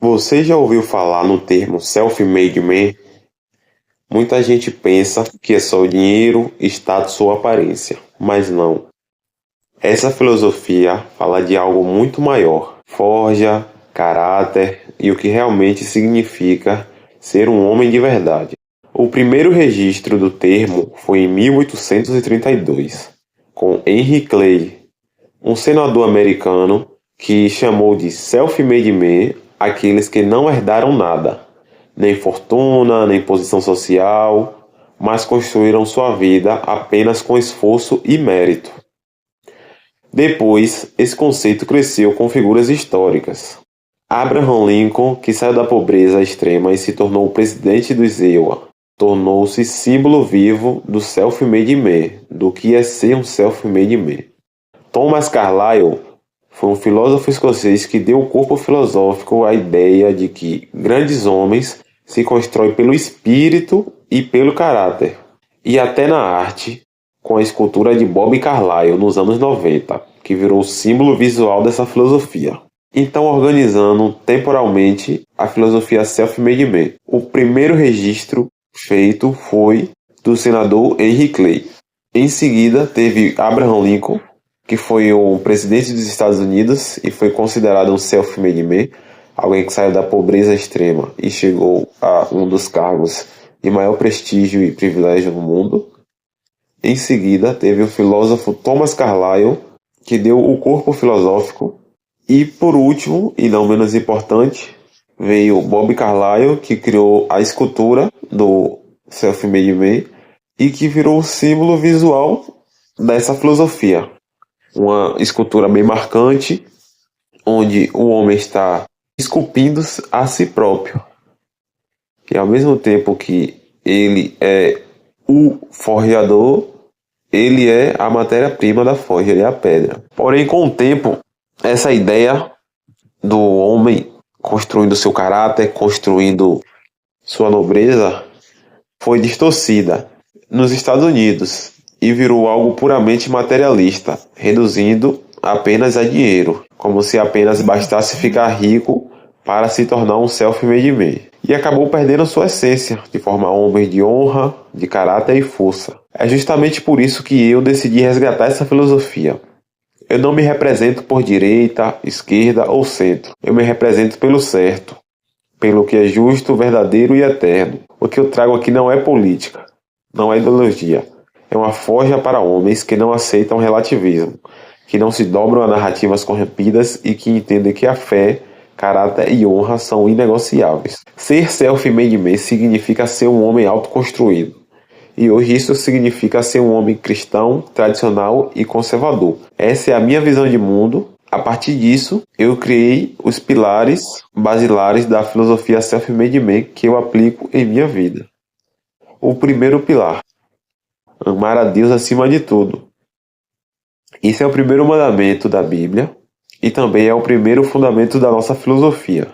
Você já ouviu falar no termo self-made man? Muita gente pensa que é só dinheiro, status ou aparência, mas não. Essa filosofia fala de algo muito maior: forja, caráter e o que realmente significa ser um homem de verdade. O primeiro registro do termo foi em 1832, com Henry Clay, um senador americano que chamou de self-made men aqueles que não herdaram nada, nem fortuna, nem posição social, mas construíram sua vida apenas com esforço e mérito. Depois, esse conceito cresceu com figuras históricas. Abraham Lincoln, que saiu da pobreza extrema e se tornou o presidente dos EUA, tornou-se símbolo vivo do self-made man, do que é ser um self-made man. Thomas Carlyle foi um filósofo escocês que deu corpo filosófico à ideia de que grandes homens se constroem pelo espírito e pelo caráter. E até na arte, com a escultura de Bob Carlyle nos anos 90, que virou o símbolo visual dessa filosofia. Então, organizando temporalmente a filosofia self-made man. O primeiro registro feito foi do senador Henry Clay. Em seguida, teve Abraham Lincoln, que foi o presidente dos Estados Unidos e foi considerado um self-made man, alguém que saiu da pobreza extrema e chegou a um dos cargos de maior prestígio e privilégio no mundo. Em seguida, teve o filósofo Thomas Carlyle, que deu o corpo filosófico. E por último, e não menos importante, veio Bob Carlyle, que criou a escultura do self-made man e que virou o símbolo visual dessa filosofia. Uma escultura bem marcante, onde o homem está esculpindo a si próprio. E ao mesmo tempo que ele é o forjador, ele é a matéria-prima da forja, ele é a pedra. Porém, com o tempo, essa ideia do homem construindo seu caráter, construindo sua nobreza, foi distorcida nos Estados Unidos e virou algo puramente materialista, reduzindo apenas a dinheiro, como se apenas bastasse ficar rico para se tornar um self-made man. E acabou perdendo sua essência, de formar homens de honra, de caráter e força. É justamente por isso que eu decidi resgatar essa filosofia. Eu não me represento por direita, esquerda ou centro. Eu me represento pelo certo, pelo que é justo, verdadeiro e eterno. O que eu trago aqui não é política, não é ideologia. É uma forja para homens que não aceitam relativismo, que não se dobram a narrativas corrompidas e que entendem que a fé, caráter e honra são inegociáveis. Ser self-made man significa ser um homem autoconstruído. E hoje isso significa ser um homem cristão, tradicional e conservador. Essa é a minha visão de mundo. A partir disso, eu criei os pilares basilares da filosofia self-made man que eu aplico em minha vida. O primeiro pilar: amar a Deus acima de tudo. Esse é o primeiro mandamento da Bíblia e também é o primeiro fundamento da nossa filosofia.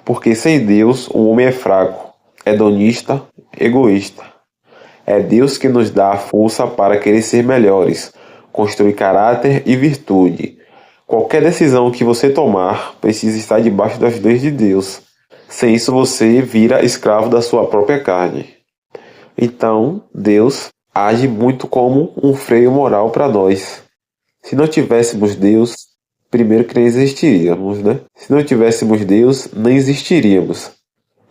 Porque sem Deus, o homem é fraco, hedonista, egoísta. É Deus que nos dá a força para querer ser melhores, construir caráter e virtude. Qualquer decisão que você tomar precisa estar debaixo das leis de Deus. Sem isso você vira escravo da sua própria carne. Então, Deus age muito como um freio moral para nós. Se não tivéssemos Deus, primeiro que nem existiríamos, né? Se não tivéssemos Deus, nem existiríamos.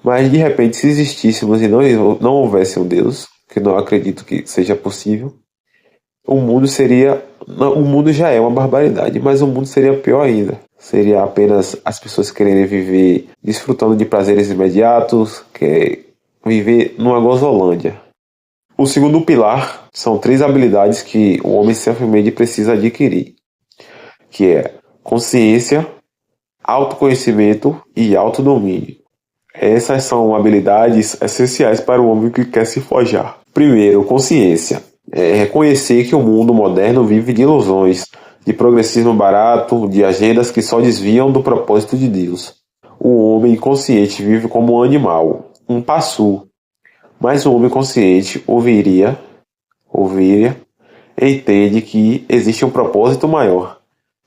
Mas de repente, se existíssemos e não houvesse um Deus, que não acredito que seja possível, o mundo já é uma barbaridade, mas o mundo seria pior ainda. Seria apenas as pessoas quererem viver desfrutando de prazeres imediatos, viver numa gozolândia. O segundo pilar são 3 habilidades que o homem self-made precisa adquirir, que é consciência, autoconhecimento e autodomínio. Essas são habilidades essenciais para o homem que quer se forjar. Primeiro, consciência. É reconhecer que o mundo moderno vive de ilusões, de progressismo barato, de agendas que só desviam do propósito de Deus. O homem inconsciente vive como um animal, um passu. Mas o homem consciente ouviria, entende que existe um propósito maior,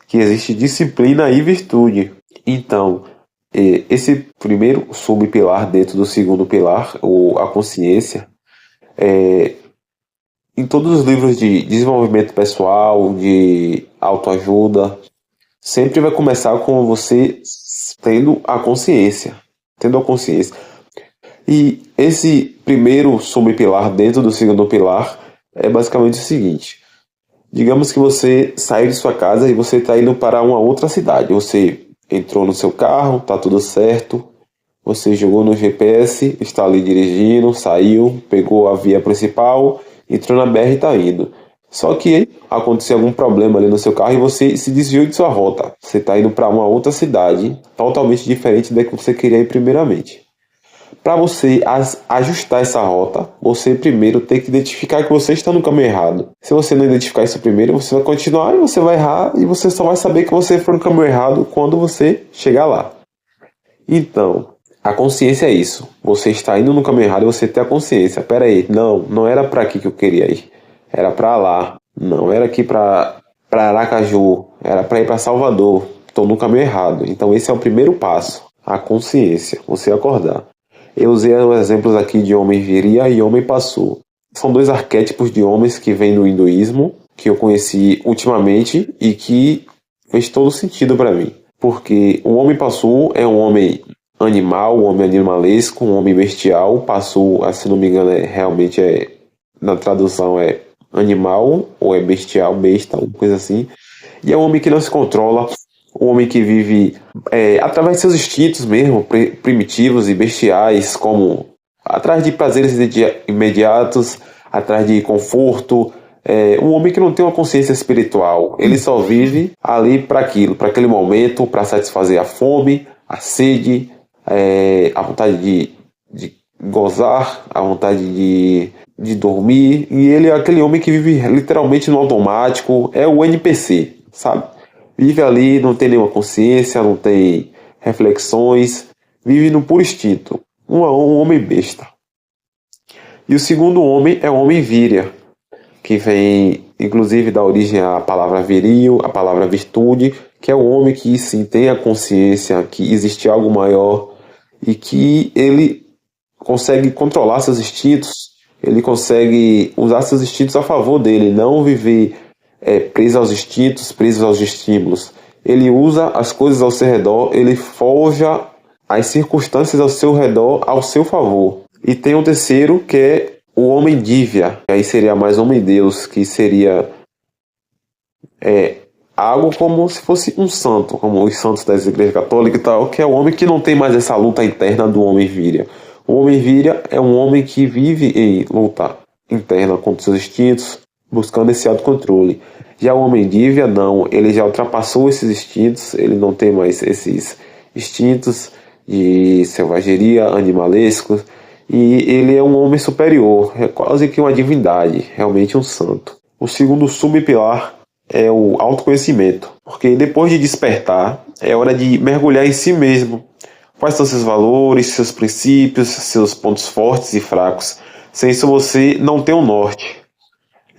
que existe disciplina e virtude. Então, Esse primeiro subpilar dentro do segundo pilar, a consciência, em todos os livros de desenvolvimento pessoal, de autoajuda, sempre vai começar com você tendo a consciência. Tendo a consciência. E esse primeiro subpilar dentro do segundo pilar é basicamente o seguinte. Digamos que você saiu de sua casa e você está indo para uma outra cidade. Você entrou no seu carro, está tudo certo. Você jogou no GPS, está ali dirigindo, saiu, pegou a via principal, entrou na BR e está indo. Só que aconteceu algum problema ali no seu carro e você se desviou de sua rota. Você está indo para uma outra cidade, totalmente diferente da que você queria ir primeiramente. Para você ajustar essa rota, você primeiro tem que identificar que você está no caminho errado. Se você não identificar isso primeiro, você vai continuar e você vai errar e você só vai saber que você foi no caminho errado quando você chegar lá. Então, a consciência é isso. Você está indo no caminho errado e você tem a consciência. Pera aí, não era para aqui que eu queria ir. Era para lá. Não era aqui para Aracaju. Era para ir para Salvador. Estou no caminho errado. Então esse é o primeiro passo. A consciência. Você acordar. Eu usei os exemplos aqui de homem viria e homem passou. São dois arquétipos de homens que vêm do hinduísmo, que eu conheci ultimamente e que fez todo sentido para mim. Porque o homem passou é um homem animal, um homem animalesco, um homem bestial. Passou, se não me engano, realmente na tradução é animal ou é bestial, besta, uma coisa assim. E é um homem que não se controla, um homem que vive através de seus instintos mesmo, primitivos e bestiais, como atrás de prazeres imediatos, atrás de conforto. Um homem que não tem uma consciência espiritual. Ele só vive ali para aquilo, para aquele momento, para satisfazer a fome, a sede, a vontade de gozar, a vontade de dormir. E ele é aquele homem que vive literalmente no automático. É o NPC, sabe? Vive ali, não tem nenhuma consciência, não tem reflexões, vive no puro instinto. Um homem besta. E o segundo homem é o homem víria, que vem, inclusive, da origem à palavra viril, a palavra virtude, que é o homem que sim tem a consciência que existe algo maior e que ele consegue controlar seus instintos, ele consegue usar seus instintos a favor dele, não viver preso aos instintos, preso aos estímulos. Ele usa as coisas ao seu redor, ele forja as circunstâncias ao seu redor ao seu favor. E tem um terceiro que é o homem dívia, aí seria mais homem-deus, que seria algo como se fosse um santo, como os santos das igrejas católicas e tal, que é o homem que não tem mais essa luta interna do homem víria. O homem víria é um homem que vive em luta interna contra seus instintos, buscando esse autocontrole. Já o homem dívia, não, ele já ultrapassou esses instintos, ele não tem mais esses instintos de selvageria, animalescos, e ele é um homem superior, é quase que uma divindade, realmente um santo. O segundo subpilar é o autoconhecimento, porque depois de despertar, é hora de mergulhar em si mesmo. Quais são seus valores, seus princípios, seus pontos fortes e fracos? Sem isso você não tem um norte.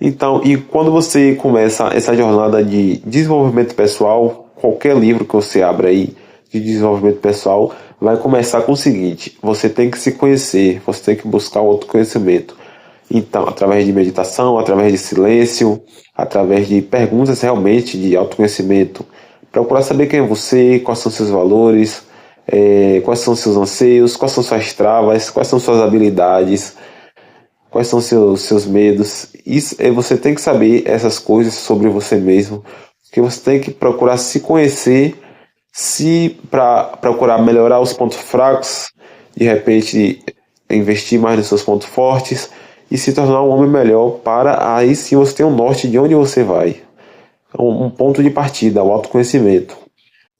Então, e quando você começa essa jornada de desenvolvimento pessoal, qualquer livro que você abra aí de desenvolvimento pessoal, vai começar com o seguinte: você tem que se conhecer, você tem que buscar o autoconhecimento. Então, através de meditação, através de silêncio, através de perguntas realmente de autoconhecimento, procurar saber quem é você, quais são seus valores, quais são seus anseios, quais são suas travas, quais são suas habilidades, quais são seus medos. Isso, você tem que saber essas coisas sobre você mesmo, porque você tem que procurar se conhecer, para procurar melhorar os pontos fracos, de repente investir mais nos seus pontos fortes e se tornar um homem melhor, para aí sim você ter um norte de onde você vai. Um ponto de partida, o autoconhecimento.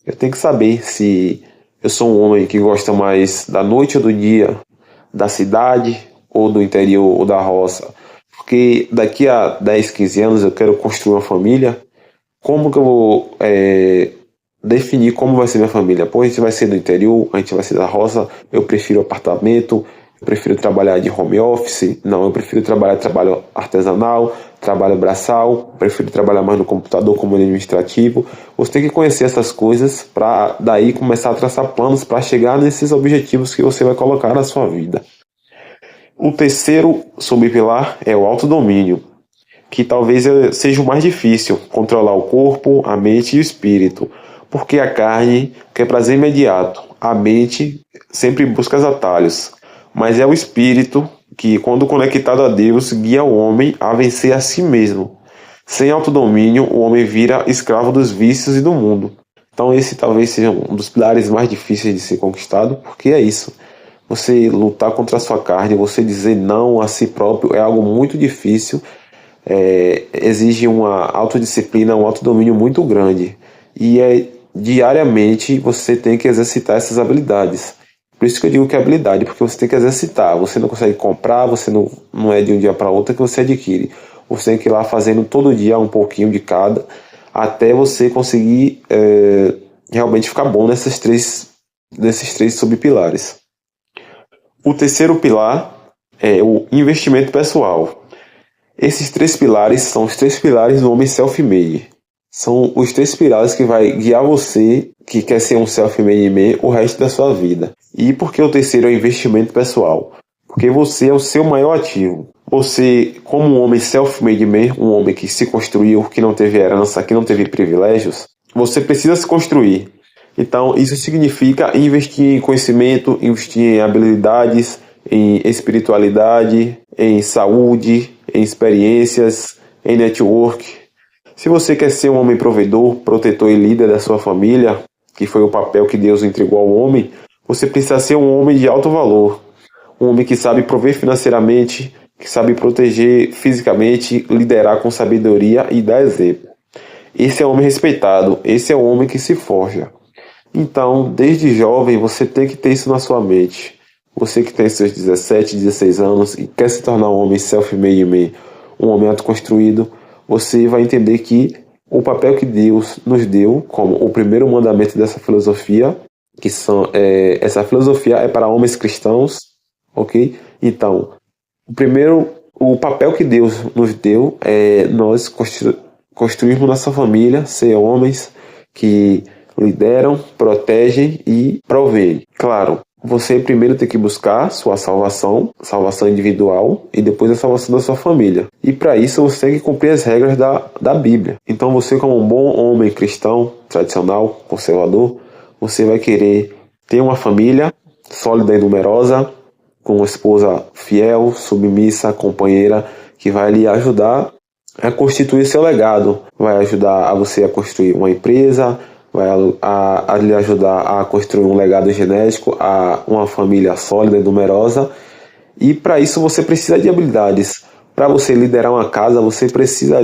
Eu tenho que saber se eu sou um homem que gosta mais da noite ou do dia, da cidade ou do interior ou da roça. Porque daqui a 10, 15 anos eu quero construir uma família. Como que eu vou definir como vai ser minha família? Pô, a gente vai ser do interior, a gente vai ser da roça, eu prefiro apartamento, Eu prefiro trabalhar de home office? Não, eu prefiro trabalho artesanal, trabalho braçal, prefiro trabalhar mais no computador como administrativo. Você tem que conhecer essas coisas para daí começar a traçar planos para chegar nesses objetivos que você vai colocar na sua vida. O terceiro subpilar é o autodomínio, que talvez seja o mais difícil, controlar o corpo, a mente e o espírito, porque a carne quer prazer imediato, a mente sempre busca os atalhos, mas é o espírito que, quando conectado a Deus, guia o homem a vencer a si mesmo. Sem autodomínio, o homem vira escravo dos vícios e do mundo. Então esse talvez seja um dos pilares mais difíceis de ser conquistado, porque é isso. Você lutar contra a sua carne, você dizer não a si próprio é algo muito difícil, exige uma autodisciplina, um autodomínio muito grande. E diariamente você tem que exercitar essas habilidades. Por isso que eu digo que é habilidade, porque você tem que exercitar. Você não consegue comprar, você não é de um dia para outro que você adquire. Você tem que ir lá fazendo todo dia um pouquinho de cada, até você conseguir realmente ficar bom nesses três subpilares. O terceiro pilar é o investimento pessoal. Esses 3 pilares são os 3 pilares do homem self-made. São os 3 pilares que vai guiar você, que quer ser um self-made man, o resto da sua vida. E por que o terceiro é o investimento pessoal? Porque você é o seu maior ativo. Você, como um homem self-made man, um homem que se construiu, que não teve herança, que não teve privilégios, você precisa se construir. Então, isso significa investir em conhecimento, investir em habilidades, em espiritualidade, em saúde, em experiências, em network. Se você quer ser um homem provedor, protetor e líder da sua família, que foi o papel que Deus entregou ao homem, você precisa ser um homem de alto valor. Um homem que sabe prover financeiramente, que sabe proteger fisicamente, liderar com sabedoria e dar exemplo. Esse é o homem respeitado, esse é o homem que se forja. Então, desde jovem, você tem que ter isso na sua mente. Você que tem seus 17, 16 anos e quer se tornar um homem self-made man, um homem autoconstruído, você vai entender que o papel que Deus nos deu como o primeiro mandamento dessa filosofia, essa filosofia é para homens cristãos, ok? Então, o papel que Deus nos deu é nós construirmos nossa família, ser homens que lideram, protegem e provêm. Claro, você primeiro tem que buscar sua salvação individual e depois a salvação da sua família. E para isso você tem que cumprir as regras da Bíblia. Então você, como um bom homem cristão, tradicional, conservador, você vai querer ter uma família sólida e numerosa, com uma esposa fiel, submissa, companheira, que vai lhe ajudar a constituir seu legado. Vai ajudar a você a construir uma empresa, vai a lhe ajudar a construir um legado genético, a uma família sólida e numerosa. E para isso você precisa de habilidades. Para você liderar uma casa, você precisa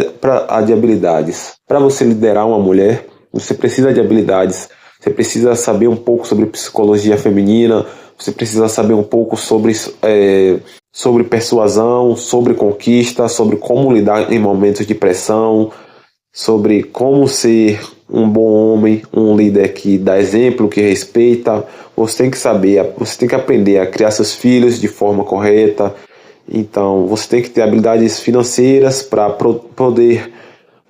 de habilidades. Para você liderar uma mulher, você precisa de habilidades. Você precisa saber um pouco sobre psicologia feminina, você precisa saber um pouco sobre persuasão, sobre conquista, sobre como lidar em momentos de pressão, sobre como ser um bom homem, um líder que dá exemplo, que respeita. Você tem que saber, você tem que aprender a criar seus filhos de forma correta. Então, você tem que ter habilidades financeiras para poder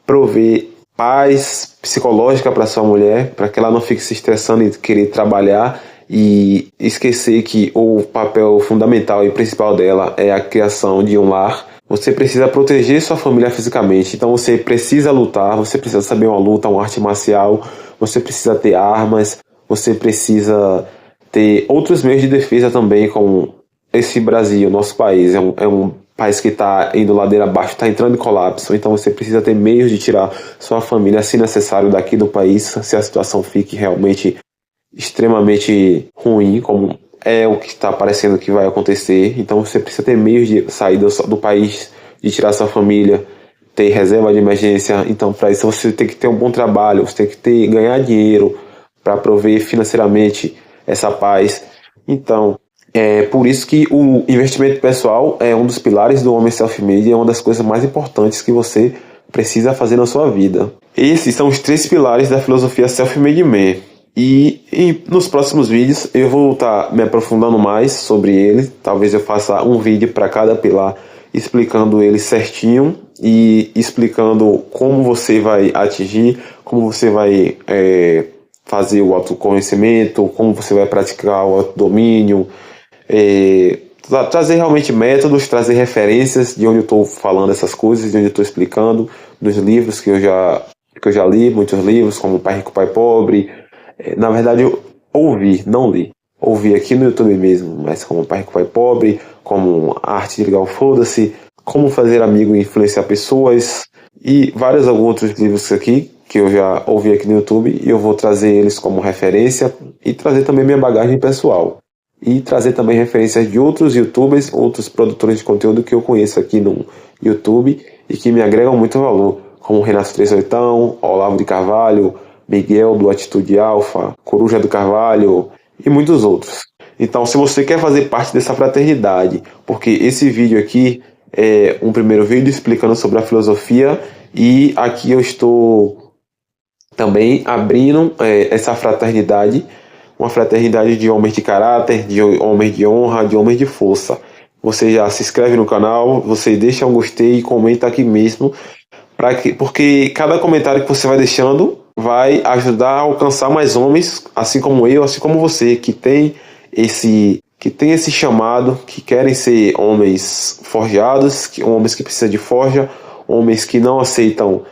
prover paz psicológica para sua mulher, para que ela não fique se estressando e querer trabalhar e esquecer que o papel fundamental e principal dela é a criação de um lar. Você precisa proteger sua família fisicamente, então você precisa lutar, você precisa saber uma luta, uma arte marcial, você precisa ter armas, você precisa ter outros meios de defesa também, como esse Brasil, nosso país, é um país que está indo ladeira abaixo, está entrando em colapso, então você precisa ter meios de tirar sua família, se necessário, daqui do país, se a situação fique realmente extremamente ruim, como é o que está parecendo que vai acontecer. Então você precisa ter meios de sair do país, de tirar sua família, ter reserva de emergência. Então para isso você tem que ter um bom trabalho, você tem que ganhar dinheiro para prover financeiramente essa paz. Então é por isso que o investimento pessoal é um dos pilares do homem self-made, é uma das coisas mais importantes que você precisa fazer na sua vida. Esses são os 3 pilares da filosofia self-made man. E nos próximos vídeos eu vou estar me aprofundando mais sobre ele. Talvez eu faça um vídeo para cada pilar, explicando ele certinho e explicando como você vai atingir, como você vai fazer o autoconhecimento, como você vai praticar o autodomínio, trazer realmente métodos, trazer referências de onde eu estou falando essas coisas, de onde eu estou explicando, dos livros que eu já li, muitos livros, como Pai Rico, Pai Pobre. Na verdade, eu ouvi, não li. Ouvi aqui no YouTube mesmo, mas como Pai Rico, Pai Pobre, como A Arte de Ligar o Foda-se, Como Fazer Amigo e Influenciar Pessoas, e vários outros livros aqui, que eu já ouvi aqui no YouTube, e eu vou trazer eles como referência, e trazer também minha bagagem pessoal. E trazer também referências de outros YouTubers, outros produtores de conteúdo que eu conheço aqui no YouTube, e que me agregam muito valor, como Renato 38, Olavo de Carvalho, Miguel do Atitude Alfa, Coruja do Carvalho e muitos outros. Então, se você quer fazer parte dessa fraternidade, porque esse vídeo aqui é um primeiro vídeo explicando sobre a filosofia, e aqui eu estou também abrindo essa fraternidade, uma fraternidade de homens de caráter, de homens de honra, de homens de força. Você já se inscreve no canal, você deixa um gostei e comenta aqui mesmo, porque cada comentário que você vai deixando vai ajudar a alcançar mais homens, assim como eu, assim como você, que tem esse chamado, que querem ser homens forjados, homens que precisam de forja, homens que não aceitam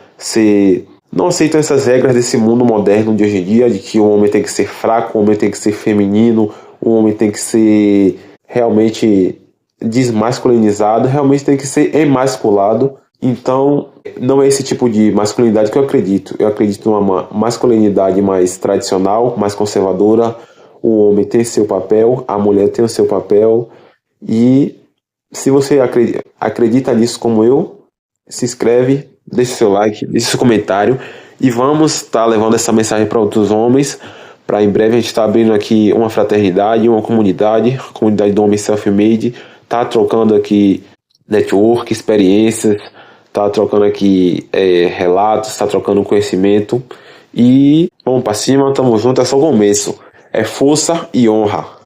essas regras desse mundo moderno de hoje em dia, de que o homem tem que ser fraco, o homem tem que ser feminino, o homem tem que ser realmente desmasculinizado, realmente tem que ser emasculado. Então, não é esse tipo de masculinidade que eu acredito. Eu acredito numa masculinidade mais tradicional, mais conservadora. O homem tem seu papel, a mulher tem o seu papel. E se você acredita nisso como eu, se inscreve, deixa seu like, deixa seu comentário. E vamos estar levando essa mensagem para outros homens. Para em breve a gente estar abrindo aqui uma fraternidade, uma comunidade, a comunidade do homem self-made. Tá trocando aqui network, experiências, tá trocando aqui relatos, tá trocando conhecimento. E vamos para cima, tamo junto, é só o começo. É força e honra.